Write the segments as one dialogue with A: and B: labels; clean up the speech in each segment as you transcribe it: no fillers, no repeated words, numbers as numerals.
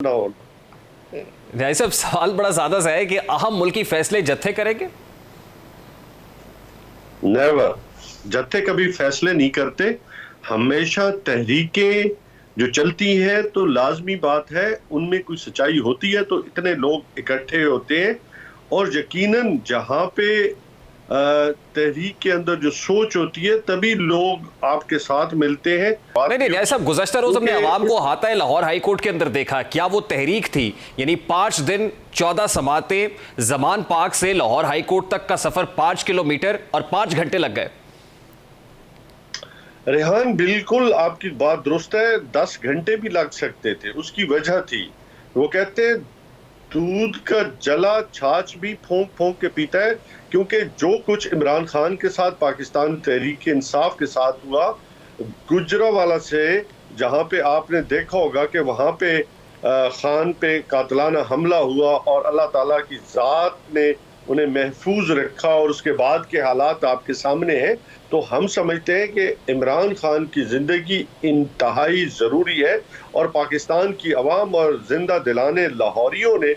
A: ना हो।
B: भाई साहब, सवाल बड़ा सादा सा है कि अहम मुल्की फैसले जत्थे करेंगे?
A: नेवर। जत्थे कभी फैसले नहीं करते, हमेशा तहरीकें जो चलती हैं तो लाजमी बात है उनमें कोई सच्चाई होती है तो इतने लोग इकट्ठे होते हैं। और यकीनन जहां पे तहरीक के अंदर जो सोच होती है तभी लोग आपके साथ मिलते हैं।
B: नहीं नहीं, साहब, गुज़श्ता रोज हमने अवाम को हाता लाहौर हाई कोर्ट के अंदर देखा। क्या वो तहरीक थी? यानी 5 दिन 14 समातें, जमान पार्क से लाहौर हाई कोर्ट तक का सफर 5 किलोमीटर और 5 घंटे लग गए।
A: रेहान, बिल्कुल आपकी बात दुरुस्त है, 10 घंटे भी लग सकते थे। उसकी वजह थी, वो कहते हैं दूध का जला छाछ भी फूंक फूंक के पीता है। क्योंकि जो कुछ इमरान खान के साथ पाकिस्तान तहरीक इंसाफ के साथ हुआ, गुजरावाला से जहां पे आपने देखा होगा कि वहां पे खान पे कातलाना हमला हुआ और अल्लाह ताला की जात ने उन्हें महफूज रखा और उसके बाद के हालात आपके सामने हैं। तो हम समझते हैं कि इमरान खान की जिंदगी इंतहाई जरूरी है और पाकिस्तान की अवाम और जिंदा दिलाने लाहौरियों ने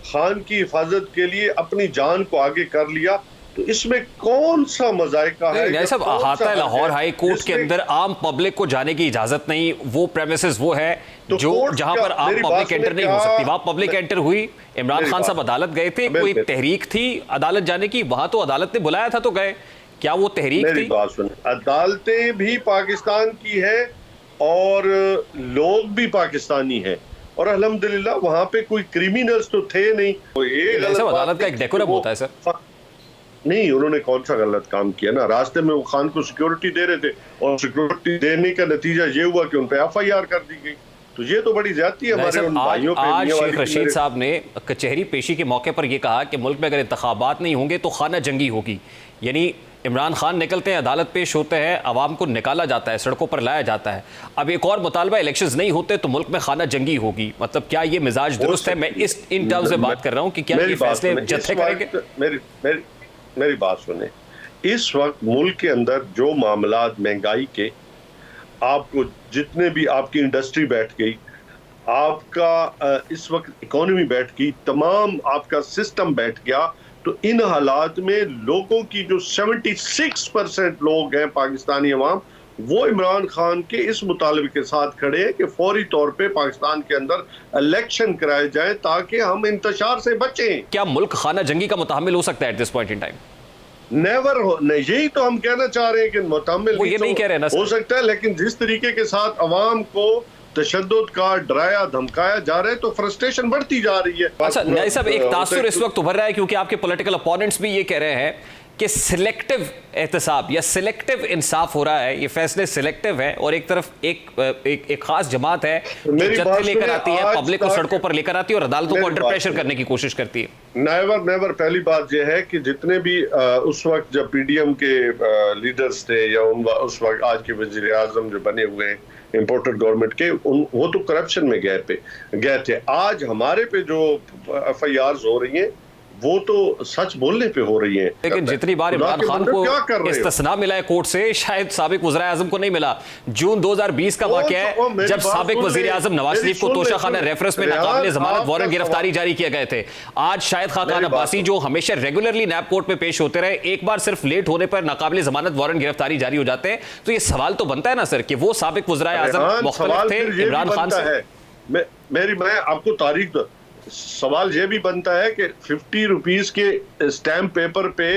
A: खान की हिफाजत के लिए अपनी जान को आगे कर लिया। तो इसमें कौन सा मजायका है?
B: सब अहाता लाहौर हाई कोर्ट के अंदर आम पब्लिक को जाने की इजाजत नहीं, वो प्रेमिसेस वो है तो जो जहां पर आम पब्लिक एंटर नहीं हो सकती, वहां पब्लिक एंटर हुई। इमरान खान साहब अदालत गए थे, कोई तहरीक थी अदालत जाने की? वहां तो अदालत ने बुलाया था तो गए। क्या वो तहरीक थी?
A: मेरी बात सुन, अदालतें भी पाकिस्तान की है और लोग भी पाकिस्तानी हैं और अल्हम्दुलिल्लाह वहां पे कोई क्रिमिनल्स तो थे नहीं।
B: अदालत का एक डेकोरम होता है सर।
A: नहीं, उन्होंने कौन सा गलत काम किया ना? रास्ते में वो खान को सिक्योरिटी दे रहे थे और सिक्योरिटी देने का नतीजा ये हुआ कि उन पे एफआईआर कर दी गई। तो ये तो बड़ी ज्यादती है हमारे उन भाइयों पे।
B: आज शेख रशीद साहब ने कचहरी पेशी के मौके पर यह कहा कि मुल्क में अगर इंतखाबात नहीं होंगे तो खाना जंगी होगी। यानी इमरान खान निकलते हैं, अदालत पेश होते हैं, अवाम को निकाला जाता है, सड़कों पर लाया जाता है। अब एक और मुतालबा, इलेक्शंस नहीं होते तो मुल्क में खाना जंगी होगी। मतलब क्या ये मिजाज दुरुस्त है? मैं इन टर्म्स में बात कर रहा हूँ कि क्या ये फैसले जत्थे करेंगे?
A: मेरी बात सुने, इस वक्त मुल्क के अंदर जो मामलात महंगाई के, आपको जितने भी आपकी इंडस्ट्री बैठ गई, आपका इस वक्त इकोनॉमी बैठ गई, तमाम आपका सिस्टम बैठ गया। तो इन हालात में लोगों की जो 76% लोग हैं पाकिस्तानी अवाम, वो इमरान खान के इस मुतालबे के साथ खड़े हैं कि फौरी तौर पे पाकिस्तान के अंदर इलेक्शन कराए जाए ताकि हम इंतशार से बचें।
B: क्या मुल्क खाना जंगी का मुतहम्मिल हो सकता है at this point in time?
A: Never हो नहीं, यही तो हम कहना चाह रहे हैं कि मुतहम्मिल
B: नहीं कह रहे ना
A: हो सकता है, लेकिन जिस तरीके के साथ अवाम को तशद्दुद का डराया धमकाया जा रहा है तो फ्रस्ट्रेशन बढ़ती जा रही है।
B: अच्छा न्याय साहब, एक तासुर इस वक्त उभर रहा है क्योंकि आपके पॉलिटिकल अपोनेंट्स भी ये कह रहे हैं कि सिलेक्टिव एहतसाब या सिलेक्टिव इंसाफ हो रहा है, ये फैसले सिलेक्टिव है और एक तरफ एक खास जमात है जो जत्थे लेकर आती है, पब्लिक को सड़कों पर लेकर आती है और अदालतों को अंडर प्रेशर करने की कोशिश करती है।
A: नेवर। पहली बात यह है कि जितने भी उस वक्त जब पीडीएम के लीडर्स थे या उस वक्त आज के वजीर आजम जो बने हुए हैं इंपोर्टेड गवर्नमेंट के, वो तो करप्शन में गए थे। आज हमारे पे जो एफआईआर हो रही हैं वो तो सच बोलने पे हो रही है।
B: लेकिन जितनी बार इमरान खान को इस्तिस्ना मिला है कोर्ट से, शायद साबिक वज़ीर आज़म को नहीं मिला। जून 2020 का वाक़या है जब साबिक वज़ीर आज़म नवाज शरीफ को तोशाखाना रेफरेंस में नाकाबिले ज़मानत वारंट गिरफ्तारी जारी किए गए थे। आज शाहिद खाकान अब्बासी जो हमेशा रेगुलरली नैब कोर्ट में पेश होते रहे, एक बार सिर्फ लेट होने पर नाकाबिले ज़मानत वारंट गिरफ्तारी जारी हो जाते हैं। तो ये सवाल तो बनता है ना सर कि वो साबिक वज़ीर आज़म मुख्तलिफ थे इमरान खान से।
A: मैं आपको तारीख, सवाल यह भी बनता है कि 50 रुपीस के स्टैम्प पेपर पे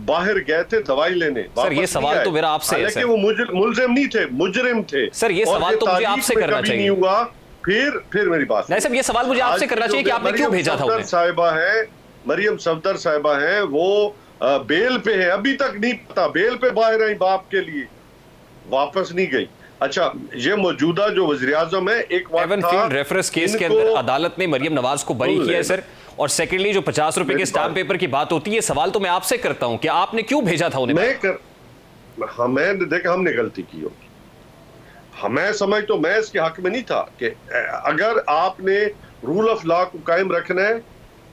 A: बाहर गए थे दवाई लेने।
B: सर ये सवाल तो मेरा आपसे है सर।
A: वो मुलजिम नहीं थे, मुजरिम थे।
B: सर ये सवाल तो मुझे आपसे करना चाहिए।
A: नहीं हुआ। फिर मेरी बात
B: नहीं सर, ये सवाल मुझे आपसे करना चाहिए कि आपने क्यों भेजा था उन्हें?
A: साहिबा है, मरियम सफदर साहिबा है, वो बेल पे है, अभी तक नहीं पता बेल पे बाहर आई, बाप के लिए वापस नहीं गई। अच्छा, ये मौजूदा जो वज़ीर आज़म है, एक
B: एवनफील्ड रेफरेंस केस के अंदर अदालत ने मरियम नवाज को बरी किया है सर। और सेकेंडली जो 50 रुपए के स्टाम्प पेपर की बात होती है, सवाल तो मैं आपसे करता हूं कि आपने क्यों भेजा था उन्हें?
A: हमने गलती की होगी, हमें समझ तो मैं इसके हक में नहीं था कि अगर आपने रूल ऑफ लॉ को कायम रखना है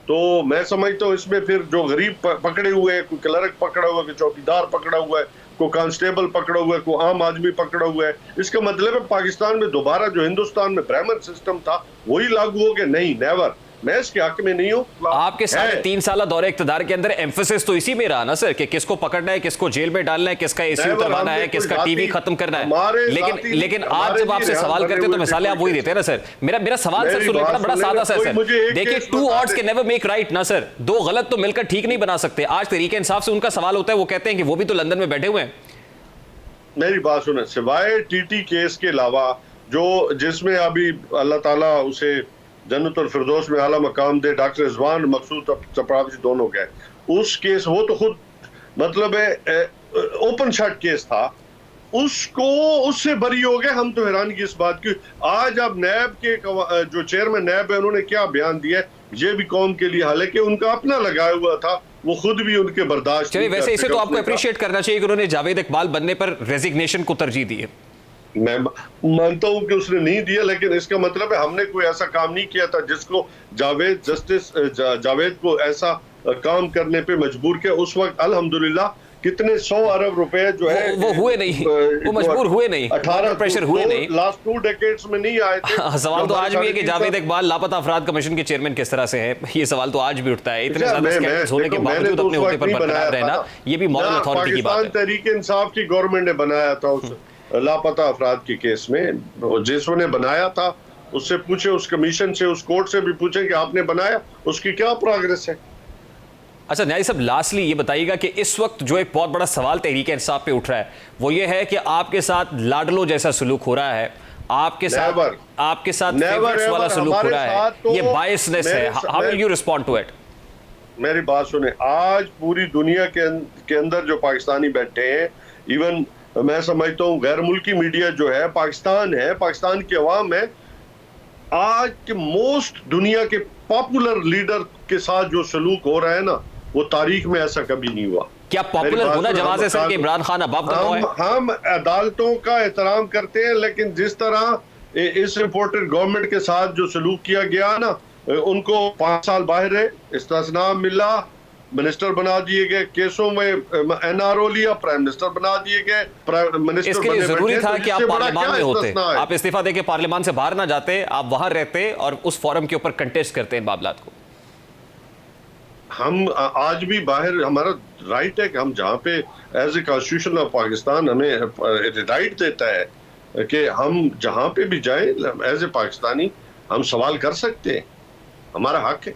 A: तो मैं समझता हूँ इसमें फिर जो गरीब पकड़े हुए हैं, कोई क्लर्क पकड़ा हुआ है, कोई चौकीदार पकड़ा हुआ है, को कांस्टेबल पकड़ा हुआ है, को आम आदमी पकड़ा हुआ है। इसका मतलब है पाकिस्तान में दोबारा जो हिंदुस्तान में ब्राह्मण सिस्टम था वही लागू हो गया? नहीं, नेवर। मैं इसके हक में नहीं हूं।
B: आपके 3.5 साल दौरे इक़्तिदार के अंदर एम्फेसिस तो इसी में रहा ना सर, कि किसको पकड़ना है, किसको जेल में डालना है, किसका एसी उतरवाना है, किसका टीवी खत्म करना है। लेकिन आज जब आपसे सवाल करते हैं तो मिसालें आप वही देते हैं ना सर। मेरा सवाल सर सुन लेना, बड़ा सादा सा सर। देखिए, 2 odds can never make right ना सर, 2 गलत तो मिलकर ठीक नहीं बना सकते। आज तहरीक इंसाफ से उनका सवाल होता है, वो कहते हैं कि वो भी तो लंदन में बैठे हुए हैं।
A: मेरी बात सुने, सिवाय टीटी केस के अलावा जो जिसमें अभी अल्लाह ताला उसे जन्नत और फिरदौस में आला मकाम दे, डॉक्टर रिजवान मकसूद चपरासी दोनों गए, उस केस वो तो खुद मतलब है ओपन शट केस था, उसको उससे बरी हो गए। हम तो हैरान की इस बात की। आज अब नैब के जो चेयरमैन नैब है उन्होंने क्या बयान दिया, ये भी कौम के लिए, हालांकि उनका अपना लगाया हुआ था, वो खुद भी उनके बर्दाश्त।
B: चलिए, वैसे इसे तो आपको अप्रिशिएट करना चाहिए कि उन्होंने जावेद इकबाल बनने पर रेजिग्नेशन को तरजीह दी है।
A: मैं मानता हूं कि उसने नहीं दिया, लेकिन इसका मतलब है हमने कोई ऐसा काम नहीं किया था जिसको जावेद को ऐसा काम करने पे मजबूर किया। उस वक्त अल्हम्दुलिल्लाह कितने 100 अरब रुपए जो है
B: वो हुए नहीं, वो मजबूर हुए नहीं,
A: 18
B: प्रेशर हुए नहीं,
A: लास्ट 2 डेकेड्स में नहीं आए थे।
B: सवाल तो आज भी है कि जावेद इकबाल लापता अफराद कमीशन के चेयरमैन किस तरह से हैं, ये सवाल तो आज भी उठता है। इतने ज्यादा स्कैंडल्स होने के बावजूद अपने ओहदे पर बरकरार रहना, ये भी मॉरल अथॉरिटी की बात है।
A: पाकिस्तान तहरीक इंसाफ की गवर्नमेंट ने बनाया था उस लापता अफराद के केस में, जिसने बनाया था उससे पूछे, उस कमीशन से, उस कोर्ट से भी पूछे कि आपने बनाया, उसकी क्या प्रोग्रेस है।
B: अच्छा न्याय साहब, लास्टली ये बताइएगा कि इस वक्त जो एक बहुत बड़ा सवाल तहरीक इंसाफ पे उठ रहा है वो ये है कि आपके साथ लाडलो जैसा सलूक हो रहा है, आपके साथ फेवरेट्स वाला सलूक हो रहा है, ये बायसनेस है। How will you respond to it?
A: मेरी बात सुने, आज पूरी दुनिया के अंदर जो पाकिस्तानी बैठे हैं, इवन मैं समझता हूँ गैर मुल्की मीडिया जो है, पाकिस्तान की अवाम है, आज के मोस्ट दुनिया के पॉपुलर लीडर के साथ जो सलूक हो रहा है ना, वो तारीख में ऐसा कभी नहीं हुआ।
B: क्या पॉपुलर होना जवाब है सर कि इमरान खान अब
A: हम अदालतों का एहतराम करते हैं, लेकिन जिस तरह इस रिपोर्टेड गवर्नमेंट के साथ जो सलूक किया गया ना, उनको 5 साल बाहर है, इस्तेस्ना मिला, मिनिस्टर बना दिए गए, केसों में एनआरओ लिया, प्राइम मिनिस्टर बना दिए गए, मिनिस्टर
B: इसके लिए जरूरी था कि आप पार्लियामान में होते, आप इस्तीफा देके पार्लियामान से बाहर ना जाते, आप वहां रहते और उस फोरम के ऊपर कंटेस्ट करते इन मामलात को।
A: हम आज भी बाहर, हमारा राइट है कि हम जहाँ पे as a constitution of Pakistan हमें राइट देता है कि हम जहाँ पे भी जाए एज ए पाकिस्तानी हम सवाल कर सकते हैं, हमारा हक है।